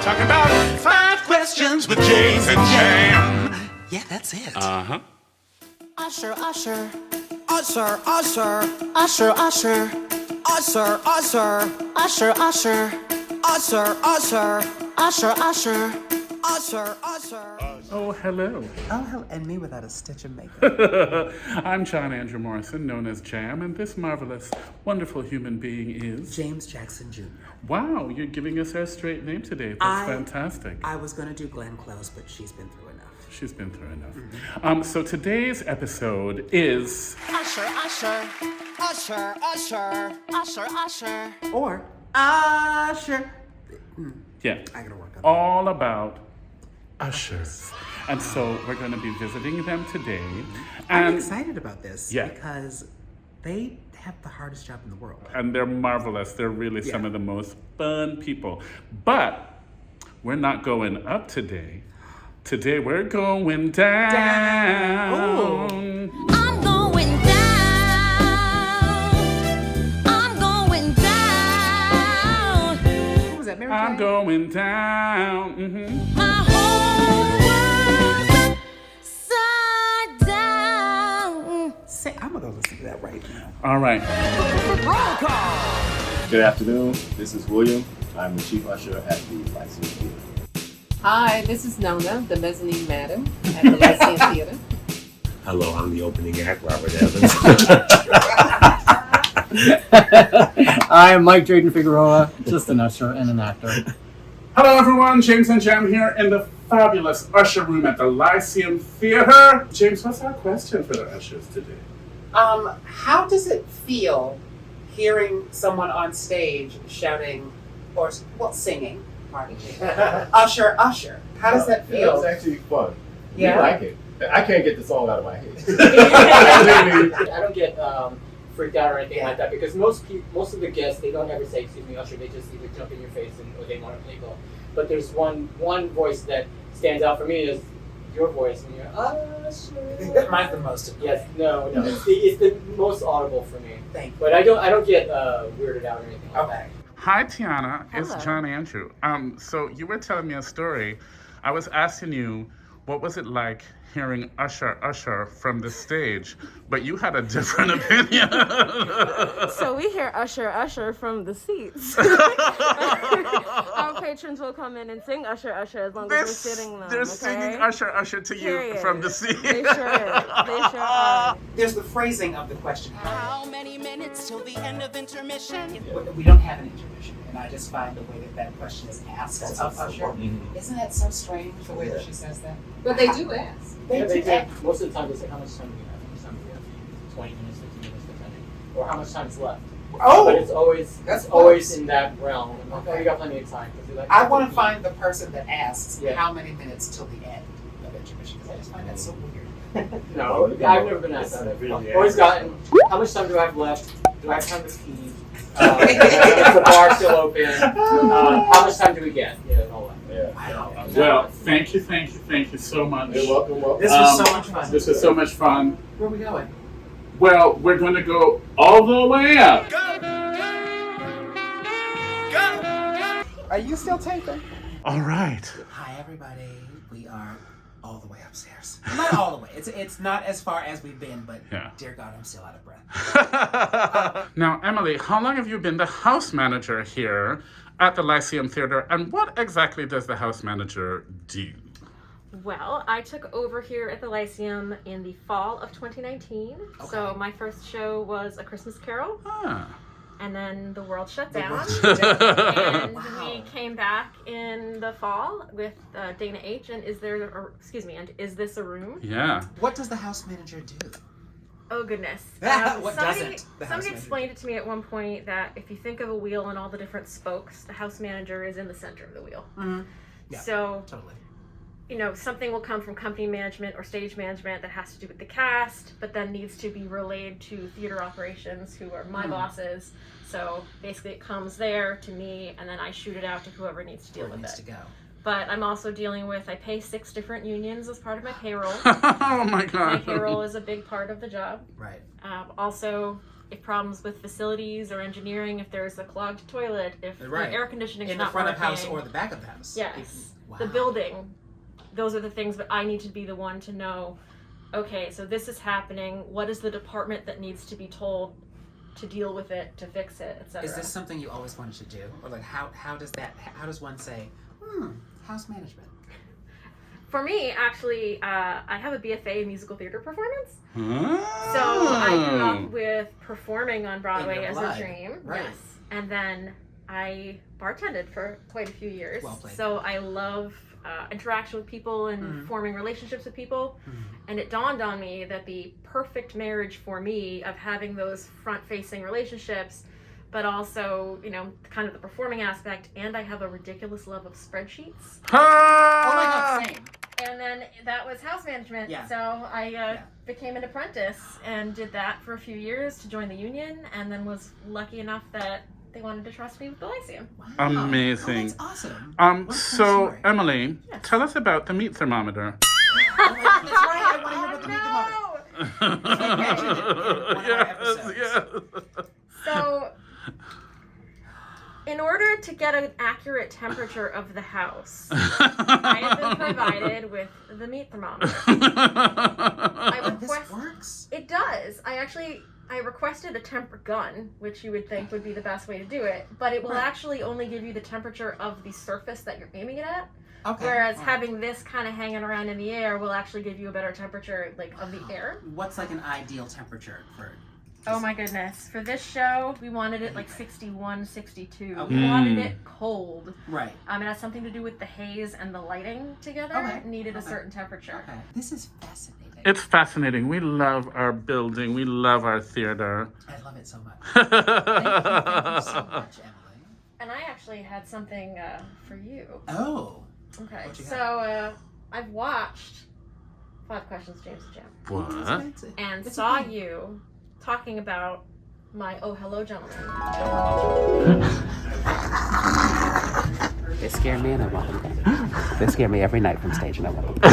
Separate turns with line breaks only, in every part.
talking about 5 questions with James and Jam.
Yeah, that's it.
Uh-huh.
Usher, usher. Usher, usher. Usher, usher. Usher, usher. Usher, usher. Usher, usher. Usher, usher. Usher, usher.
Oh, hello.
Oh, hell, and me without a stitch of makeup.
I'm John Andrew Morrison, known as Jam, and this marvelous, wonderful human being is...
James Jackson Jr.
Wow, you're giving us our straight name today. That's fantastic.
I was going to do Glenn Close, but she's been through enough.
She's been through enough. So today's episode is...
Usher, usher. Usher, usher. Usher, usher.
Or, Usher.
Yeah.
I gotta work on that.
All about ushers. And so we're going to be visiting them today.
I'm
And,
excited about this
Yeah.
because they have the hardest job in the world.
and they're marvelous. They're really some
Yeah.
of the most fun people. But we're not going up today. Today we're going down.
I'm going down. I'm going down.
Who was that, Mary
I'm
Jane?
going down.
My whole world's upside down.
Say, I'm gonna go listen to that right now.
All right.
Good afternoon. This is William. I'm the chief usher at the Lyceum Theater.
Hi, this is Nona, the mezzanine madam at the Lyceum Theater.
Hello, I'm the opening act, Robert Evans.
I am Mike Drayton Figueroa, just an usher and an actor.
Hello, everyone. James and Jam here in the fabulous usher room at the Lyceum Theater. James, what's our question for the ushers today?
How does it feel hearing someone on stage shouting, or, well, singing, pardon me, usher, usher? How does that
It was
feel?
actually fun.
Yeah.
We like it. I can't get the song out of my head.
I don't get freaked out or anything like that because most of the guests, they don't ever say excuse me usher, they just either jump in your face or they want to play ball. But there's one voice that stands out for me is your voice when you're usher.
Mine's the most of
Yes, no, it's the most audible for me.
Thank you.
But I don't get weirded out or anything like
Okay.
Hi, Tiana. It's
Hello.
John Andrew. So you were telling me a story. I was asking you, what was it like hearing Usher, Usher from the stage? But you had a different opinion.
So we hear Usher, Usher from the seats. Our patrons will come in and sing Usher, Usher as long as we're sitting them.
They're
okay?
singing Usher, Usher to you
Period.
from the seat.
They sure is. They sure are.
There's the phrasing of the question.
How many minutes till the end of intermission?
We don't have an intermission, and I just find the way that question is asked of Usher. Isn't that so strange, the way that she says that?
But they do ask.
that.
They do.
Most of the time they say how much time do you have? How much time do you have? 20 minutes, 15 minutes, depending. Or how much time's left. But
Oh!
it's always
That's
always
close.
in that realm. I'm like,
Okay.
oh, you got plenty of time. 'cause you're like,
I want to find the person that asks
Yeah.
how many minutes till the end of intermission, because I just find that so weird.
No, I've never been asked that.
Really
I've always gotten, how much time do I have left? Do I have time to pee? Is the bar still open? How much time do we get? Yeah, and all that.
Yeah.
Wow.
Well, thank you so much.
You're welcome.
This was so much fun.
This was so much fun.
Where are we going?
Well, we're going to go all the way up.
Are you still taping?
All right.
Hi, everybody. We are all the way upstairs. Not all the way. It's not as far as we've been, but
Yeah.
dear God, I'm still out of breath.
Now, Emily, how long have you been the house manager here at the Lyceum Theater, and what exactly does the house manager do?
Well, I took over here at the Lyceum in the fall of 2019. So
Okay.
my first show was A Christmas Carol,
Ah.
and then the world shut down.
Wow.
And we came back in the fall with Dana H. and Is This a Room?
Yeah.
What does the house manager do?
Oh goodness.
What
somebody
doesn't the house
somebody
manager
explained it to me at one point that if you think of a wheel and all the different spokes, the house manager is in the center of the wheel.
Mm-hmm. Yeah.
So,
Totally.
something will come from company management or stage management that has to do with the cast, but then needs to be relayed to theater operations, who are my bosses. So basically it comes there to me, and then I shoot it out to whoever needs to deal
Where it
with
needs
it.
to go.
But I'm also dealing with, I pay 6 different unions as part of my payroll.
Oh my
My
God.
payroll is a big part of the job.
Right.
Also if problems with facilities or engineering, if there's a clogged toilet, if
Right.
the air conditioning's
In the
not
front
working.
of house or the back of the house.
Yes.
Wow.
The building. Those are the things that I need to be the one to know, okay, so this is happening. What is the department that needs to be told to deal with it, to fix it, etc.
Is this something you always wanted to do? Or like how does one say, house management?
For me, actually, I have a BFA in musical theater performance.
Oh.
So I grew up with performing on Broadway
your
as
blood.
a dream.
Right.
Yes. And then I bartended for quite a few years.
Well played.
So I love interaction with people and forming relationships with people. And it dawned on me that the perfect marriage for me of having those front-facing relationships, but also, you know, kind of the performing aspect, and I have a ridiculous love of spreadsheets.
Oh my god, same.
And then that was house management.
Yeah.
So I became an apprentice and did that for a few years to join the union, and then was lucky enough that they wanted to trust me with the Lyceum.
Wow.
Amazing.
Oh, that's awesome.
So
What a story.
Emily,
Yes.
tell us about the meat thermometer.
That's right. I want to hear about the meat thermometer. mentioned it in one of our episodes.
yes.
So, in order to get an accurate temperature of the house, I have been provided with the meat thermometer. I
And this
request
works?
it does. I requested a temper gun, which you would think would be the best way to do it, but it will
Right.
actually only give you the temperature of the surface that you're aiming it at.
Okay.
Whereas
All right.
having this kind of hanging around in the air will actually give you a better temperature, like of the air.
What's like an ideal temperature for?
Oh my goodness. For this show, we wanted it like 61, 62.
Okay.
We wanted it cold.
Right.
It has something to do with the haze and the lighting together.
Okay.
It needed a
Okay.
certain temperature.
Okay. This is fascinating.
It's fascinating. We love our building. We love our theater.
I love it so much. Thank you so much, Emily.
And I actually had something for you.
Oh.
Okay.
What you got?
So I've watched 5 Questions, James and Jam,
What?
and
It's
saw
okay.
you talking about my Oh Hello Gentlemen.
They scare me and I want them. They scare me every night from stage and I want them.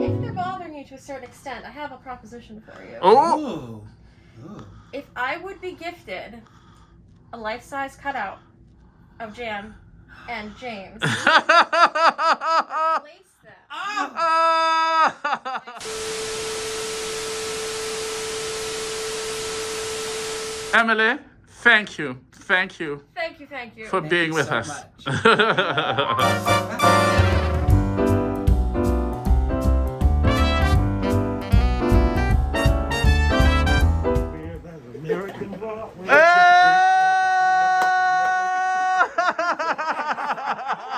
If they're bothering you to a certain extent, I have a proposition for you.
Oh!
Ooh.
If I would be gifted a life-size cutout of Jam and James, place them.
Emily, thank you. Thank you
Thank you.
for being
you
with
so
us.
much.